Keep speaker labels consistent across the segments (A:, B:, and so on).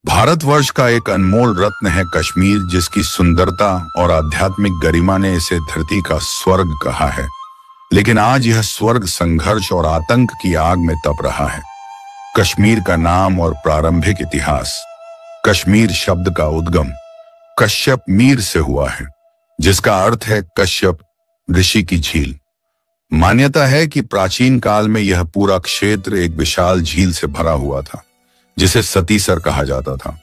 A: भारतवर्ष का एक अनमोल रत्न है कश्मीर, जिसकी सुंदरता और आध्यात्मिक गरिमा ने इसे धरती का स्वर्ग कहा है। लेकिन आज यह स्वर्ग संघर्ष और आतंक की आग में तप रहा है। कश्मीर का नाम और प्रारंभिक इतिहास। कश्मीर शब्द का उद्गम कश्यप मीर से हुआ है, जिसका अर्थ है कश्यप ऋषि की झील। मान्यता है कि प्राचीन काल में यह पूरा क्षेत्र एक विशाल झील से भरा हुआ था, जिसे सतीसर कहा जाता था।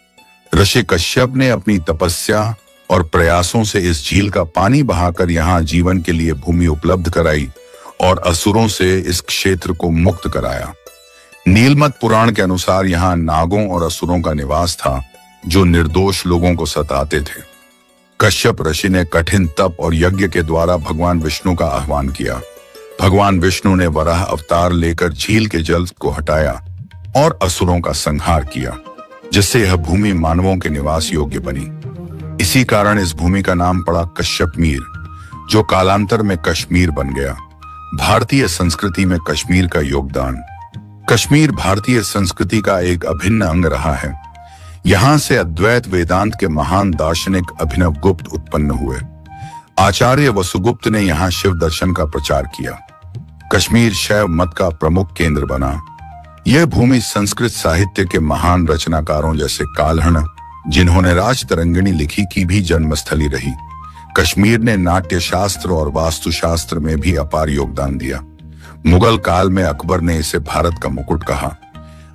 A: ऋषि कश्यप ने अपनी तपस्या और प्रयासों से इस झील का पानी बहाकर यहाँ जीवन के लिए भूमि उपलब्ध कराई और असुरों से इस क्षेत्र को मुक्त कराया। नीलमत पुराण के अनुसार यहाँ नागों और असुरों का निवास था, जो निर्दोष लोगों को सताते थे। कश्यप ऋषि ने कठिन तप और यज्ञ के द्वारा भगवान विष्णु का आह्वान किया। भगवान विष्णु ने वराह अवतार लेकर झील के जल को हटाया और असुरों का संहार किया, जिससे यह भूमि मानवों के निवास योग्य बनी। इसी कारण इस भूमि का नाम पड़ा कश्यप मीर, जो कालांतर में कश्मीर बन गया। भारतीय संस्कृति में कश्मीर का योगदान। कश्मीर भारतीय संस्कृति का एक अभिन्न अंग रहा है। यहाँ से अद्वैत वेदांत के महान दार्शनिक अभिनव गुप्त उत्पन्न हुए। आचार्य वसुगुप्त ने यहाँ शिव दर्शन का प्रचार किया। कश्मीर शैव मत का प्रमुख केंद्र बना। यह भूमि संस्कृत साहित्य के महान रचनाकारों जैसे काल्हण, जिन्होंने राजतरंगिणी लिखी, की भी जन्मस्थली रही। कश्मीर ने नाट्य शास्त्र और वास्तुशास्त्र में भी अपार योगदान दिया। मुगल काल में अकबर ने इसे भारत का मुकुट कहा।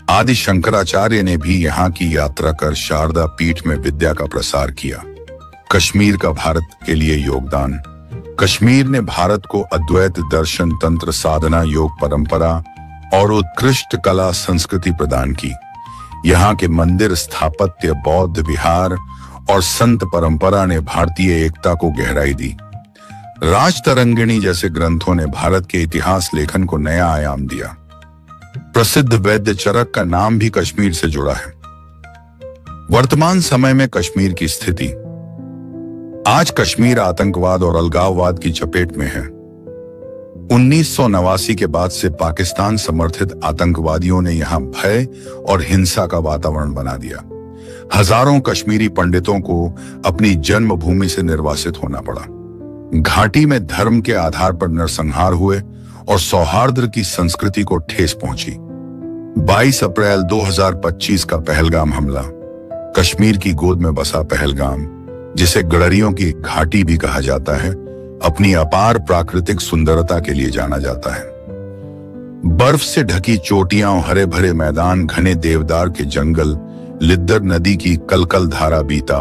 A: आदि शंकराचार्य ने भी यहाँ की यात्रा कर शारदा पीठ में विद्या का प्रसार किया। कश्मीर का भारत के लिए योगदान। कश्मीर ने भारत को अद्वैत दर्शन, तंत्र साधना, योग परंपरा और उत्कृष्ट कला संस्कृति प्रदान की। यहाँ के मंदिर स्थापत्य, बौद्ध विहार और संत परंपरा ने भारतीय एकता को गहराई दी। राजतरंगिणी जैसे ग्रंथों ने भारत के इतिहास लेखन को नया आयाम दिया। प्रसिद्ध वैद्य चरक का नाम भी कश्मीर से जुड़ा है। वर्तमान समय में कश्मीर की स्थिति। आज कश्मीर आतंकवाद और अलगाववाद की चपेट में है। 1989 के बाद से पाकिस्तान समर्थित आतंकवादियों ने यहां भय और हिंसा का वातावरण बना दिया। हजारों कश्मीरी पंडितों को अपनी जन्मभूमि से निर्वासित होना पड़ा। घाटी में धर्म के आधार पर नरसंहार हुए और सौहार्द की संस्कृति को ठेस पहुंची। 22 अप्रैल 2025 का पहलगाम हमला। कश्मीर की गोद में बसा पहलगाम, जिसे गडरियों की घाटी भी कहा जाता है, अपनी अपार प्राकृतिक सुंदरता के लिए जाना जाता है। बर्फ से ढकी चोटियां, हरे भरे मैदान, घने देवदार के जंगल, लिद्दर नदी की कलकल धारा बीता,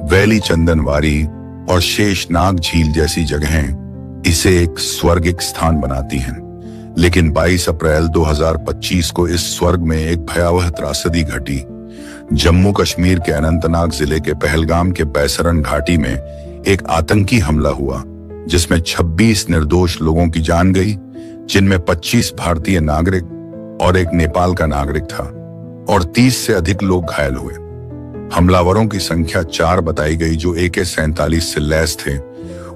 A: वैली चंदनवारी और शेषनाग झील जैसी जगहें इसे एक स्वर्गिक स्थान बनाती हैं। लेकिन 22 अप्रैल 2025 को इस स्वर्ग में एक भयावह त्रासदी घटी। जम्मू कश्मीर के अनंतनाग जिले के पहलगाम के बैसरन घाटी में एक आतंकी हमला हुआ, जिसमें 26 निर्दोष लोगों की जान गई, जिनमें 25 भारतीय नागरिक और एक नेपाल का नागरिक था, और 30 से अधिक लोग घायल हुए। हमलावरों की संख्या 4 बताई गई, जो AK-47 से लैस थे।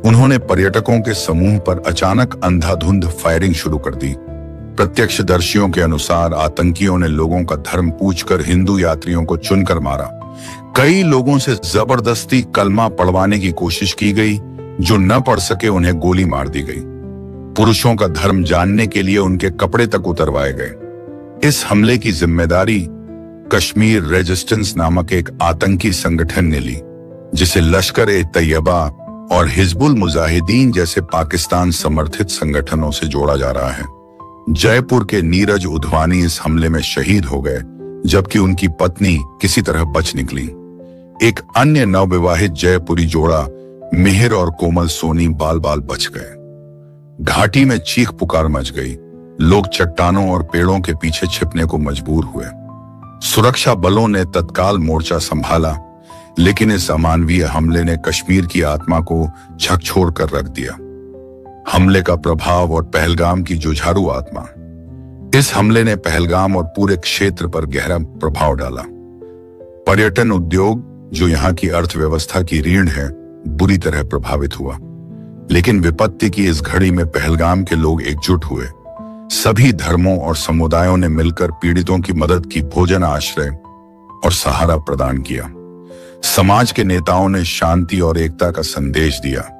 A: उन्होंने पर्यटकों के समूह पर अचानक अंधाधुंध फायरिंग शुरू कर दी। प्रत्यक्षदर्शियों के अनुसार आतंकियों ने लोगों का धर्म पूछकर हिंदू यात्रियों को चुनकर मारा। कई लोगों से जबरदस्ती कलमा पढ़वाने की कोशिश की गई। जो न पढ़ सके उन्हें गोली मार दी गई। पुरुषों का धर्म जानने के लिए उनके कपड़े तक उतरवाए गए। इस हमले की जिम्मेदारी कश्मीर रेजिस्टेंस नामक एक आतंकी संगठन ने ली, जिसे लश्कर-ए-तैयबा और हिजबुल मुजाहिदीन जैसे पाकिस्तान समर्थित संगठनों से जोड़ा जा रहा है। जयपुर के नीरज उधवानी इस हमले में शहीद हो गए, जबकि उनकी पत्नी किसी तरह बच निकली। एक अन्य नवविवाहित जयपुरी जोड़ा मिहिर और कोमल सोनी बाल बाल बच गए। घाटी में चीख पुकार मच गई। लोग चट्टानों और पेड़ों के पीछे छिपने को मजबूर हुए। सुरक्षा बलों ने तत्काल मोर्चा संभाला, लेकिन इस अमानवीय हमले ने कश्मीर की आत्मा को झकझोर कर रख दिया। हमले का प्रभाव और पहलगाम की जुझारू आत्मा। इस हमले ने पहलगाम और पूरे क्षेत्र पर गहरा प्रभाव डाला। पर्यटन उद्योग, जो यहाँ की अर्थव्यवस्था की रीढ़ है, बुरी तरह प्रभावित हुआ। लेकिन विपत्ति की इस घड़ी में पहलगाम के लोग एकजुट हुए। सभी धर्मों और समुदायों ने मिलकर पीड़ितों की मदद की। भोजन, आश्रय और सहारा प्रदान किया। समाज के नेताओं ने शांति और एकता का संदेश दिया।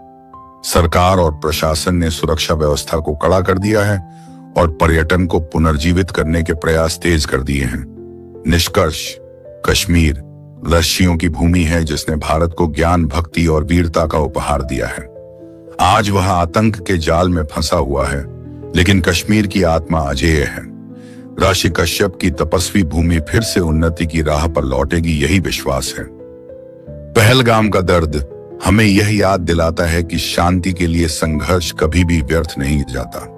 A: सरकार और प्रशासन ने सुरक्षा व्यवस्था को कड़ा कर दिया है और पर्यटन को पुनर्जीवित करने के प्रयास तेज कर दिए हैं। निष्कर्ष, कश्मीर ऋषियों की भूमि है जिसने भारत को ज्ञान, भक्ति और वीरता का उपहार दिया है। आज वह आतंक के जाल में फंसा हुआ है, लेकिन कश्मीर की आत्मा अजेय है। ऋषि कश्यप की तपस्वी भूमि फिर से उन्नति की राह पर लौटेगी, यही विश्वास है। पहलगाम का दर्द हमें यह याद दिलाता है कि शांति के लिए संघर्ष कभी भी व्यर्थ नहीं जाता।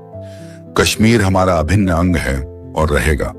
A: कश्मीर हमारा अभिन्न अंग है और रहेगा।